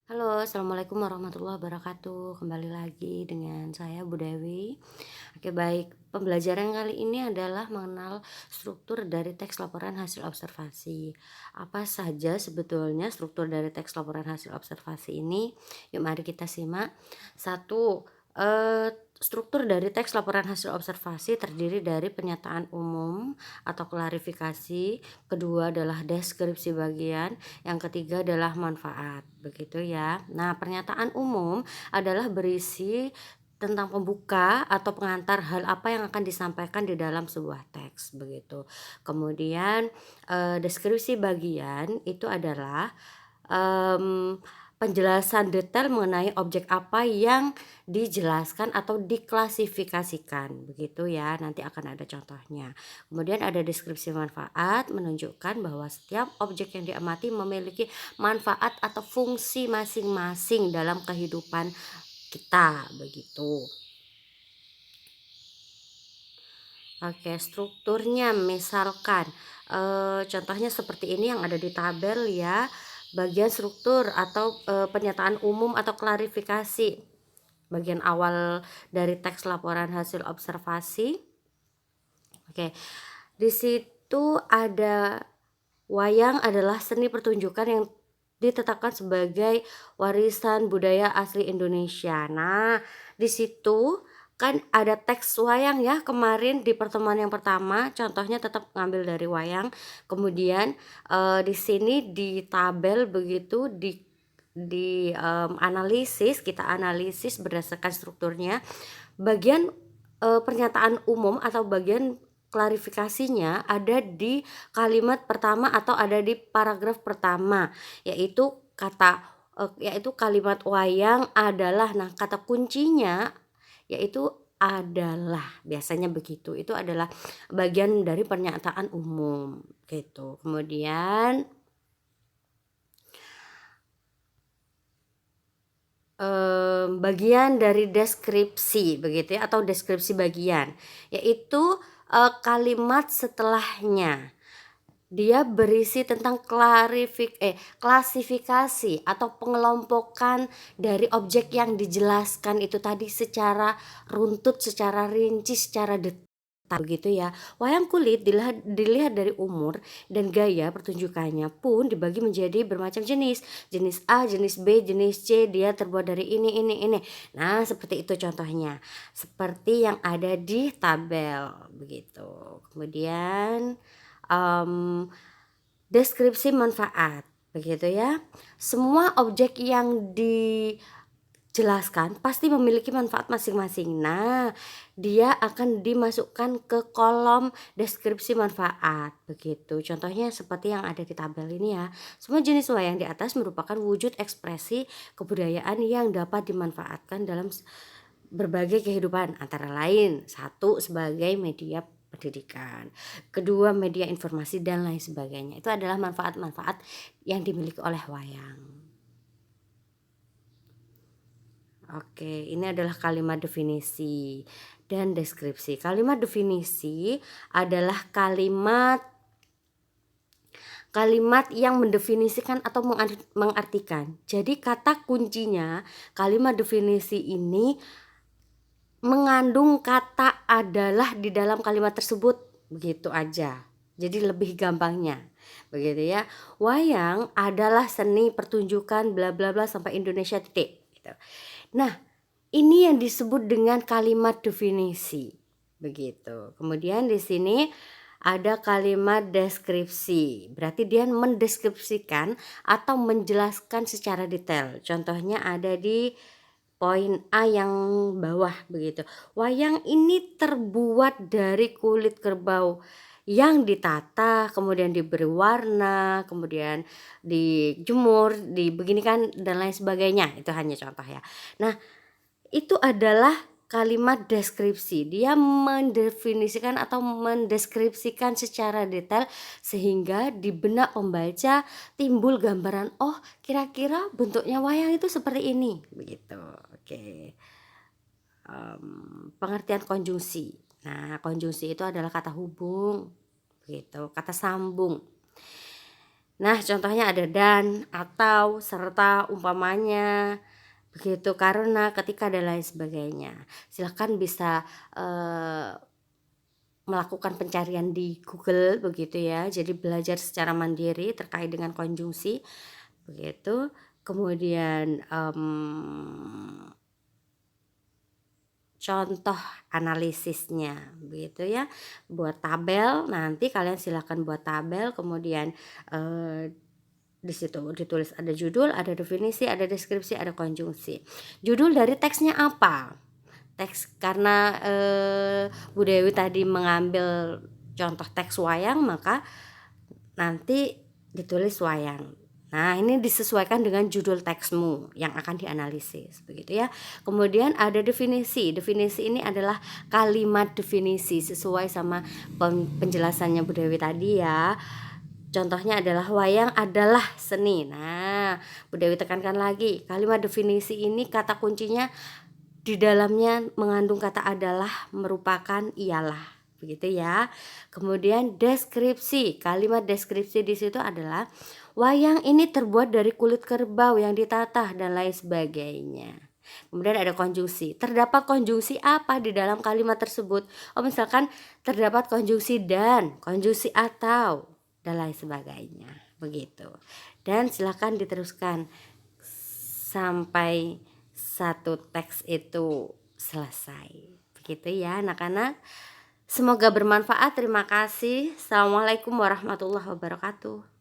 Halo, assalamualaikum warahmatullahi wabarakatuh. Kembali lagi dengan saya Bu Dewi. Oke, baik. Pembelajaran kali ini adalah mengenal struktur dari teks laporan hasil observasi. Apa saja sebetulnya struktur dari teks laporan hasil observasi ini? Yuk, mari kita simak. Satu, struktur dari teks laporan hasil observasi terdiri dari pernyataan umum atau klarifikasi. Kedua adalah deskripsi bagian. Yang ketiga adalah manfaat, begitu ya. Nah, pernyataan umum adalah berisi tentang pembuka atau pengantar hal apa yang akan disampaikan di dalam sebuah teks, begitu. Kemudian, deskripsi bagian itu adalah, mmm, penjelasan detail mengenai objek apa yang dijelaskan atau diklasifikasikan, begitu ya, nanti akan ada contohnya. Kemudian ada deskripsi manfaat, menunjukkan bahwa setiap objek yang diamati memiliki manfaat atau fungsi masing-masing dalam kehidupan kita, begitu. Oke, strukturnya misalkan, contohnya seperti ini yang ada di tabel ya, bagian struktur atau, pernyataan umum atau klarifikasi. Bagian awal dari teks laporan hasil observasi. Oke, di situ ada wayang adalah seni pertunjukan yang ditetapkan sebagai warisan budaya asli Indonesia. Nah, di situ kan ada teks wayang ya kemarin di pertemuan yang pertama, contohnya tetap ngambil dari wayang. Kemudian, di sini di tabel begitu analisis, kita analisis berdasarkan strukturnya. Bagian, pernyataan umum atau bagian klarifikasinya ada di kalimat pertama atau ada di paragraf pertama, yaitu yaitu kalimat wayang adalah. Nah, kata kuncinya yaitu adalah, biasanya begitu. Itu adalah bagian dari pernyataan umum, gitu. Kemudian, bagian dari deskripsi begitu ya, atau deskripsi bagian, yaitu, kalimat setelahnya. Dia berisi tentang klasifikasi atau pengelompokan dari objek yang dijelaskan itu tadi secara runtut, secara rinci, secara detail, begitu ya. Wayang kulit dilihat dari umur dan gaya pertunjukannya pun dibagi menjadi bermacam jenis. Jenis A, jenis B, jenis C, dia terbuat dari ini. Nah, seperti itu contohnya. Seperti yang ada di tabel, begitu. Kemudian, mmm deskripsi manfaat, begitu ya. Semua objek yang dijelaskan pasti memiliki manfaat masing-masing. Nah, dia akan dimasukkan ke kolom deskripsi manfaat, begitu. Contohnya seperti yang ada di tabel ini ya. Semua jenis wayang di atas merupakan wujud ekspresi kebudayaan yang dapat dimanfaatkan dalam berbagai kehidupan, antara lain, satu sebagai media pendidikan, kedua media informasi dan lain sebagainya. Itu adalah manfaat-manfaat yang dimiliki oleh wayang. Oke, ini adalah kalimat definisi dan deskripsi. Kalimat definisi adalah kalimat yang mendefinisikan atau mengartikan. Jadi kata kuncinya kalimat definisi ini mengandung kata adalah di dalam kalimat tersebut, begitu aja. Jadi lebih gampangnya, begitu ya. Wayang adalah seni pertunjukan bla bla bla sampai Indonesia titik, gitu. Nah, ini yang disebut dengan kalimat definisi, begitu. Kemudian di sini ada kalimat deskripsi, berarti dia mendeskripsikan atau menjelaskan secara detail. Contohnya ada di poin A yang bawah begitu. Wayang ini terbuat dari kulit kerbau yang ditata, kemudian diberi warna, kemudian dijemur, dibeginikan dan lain sebagainya. Itu hanya contoh ya. Nah, itu adalah kalimat deskripsi. Dia mendefinisikan atau mendeskripsikan secara detail sehingga di benak pembaca timbul gambaran, "Oh, kira-kira bentuknya wayang itu seperti ini." Begitu. Oke. Pengertian konjungsi. Nah, konjungsi itu adalah kata hubung, begitu, kata sambung. Nah, contohnya ada dan, atau, serta, umpamanya, begitu, karena, ketika, dan lain sebagainya. Silakan bisa melakukan pencarian di Google begitu ya. Jadi belajar secara mandiri terkait dengan konjungsi begitu. Kemudian contoh analisisnya begitu ya. Buat tabel, nanti kalian silakan buat tabel, kemudian di situ ditulis ada judul, ada definisi, ada deskripsi, ada konjungsi. Judul dari teksnya apa? Teks karena Bu Dewi tadi mengambil contoh teks wayang, maka nanti ditulis wayang. Nah, ini disesuaikan dengan judul teksmu yang akan dianalisis begitu ya. Kemudian ada definisi. Definisi ini adalah kalimat definisi sesuai sama penjelasannya Bu Dewi tadi ya. Contohnya adalah wayang adalah seni. Nah, Bu Dewi tekankan lagi, kalimat definisi ini kata kuncinya di dalamnya mengandung kata adalah, merupakan, ialah, begitu ya. Kemudian deskripsi, kalimat deskripsi di situ adalah wayang ini terbuat dari kulit kerbau yang ditatah dan lain sebagainya. Kemudian ada konjungsi. Terdapat konjungsi apa di dalam kalimat tersebut? Oh, misalkan terdapat konjungsi dan, konjungsi atau, dan lain sebagainya. Begitu. Dan silakan diteruskan sampai satu teks itu selesai. Begitu ya anak-anak. Semoga bermanfaat. Terima kasih. Assalamualaikum warahmatullahi wabarakatuh.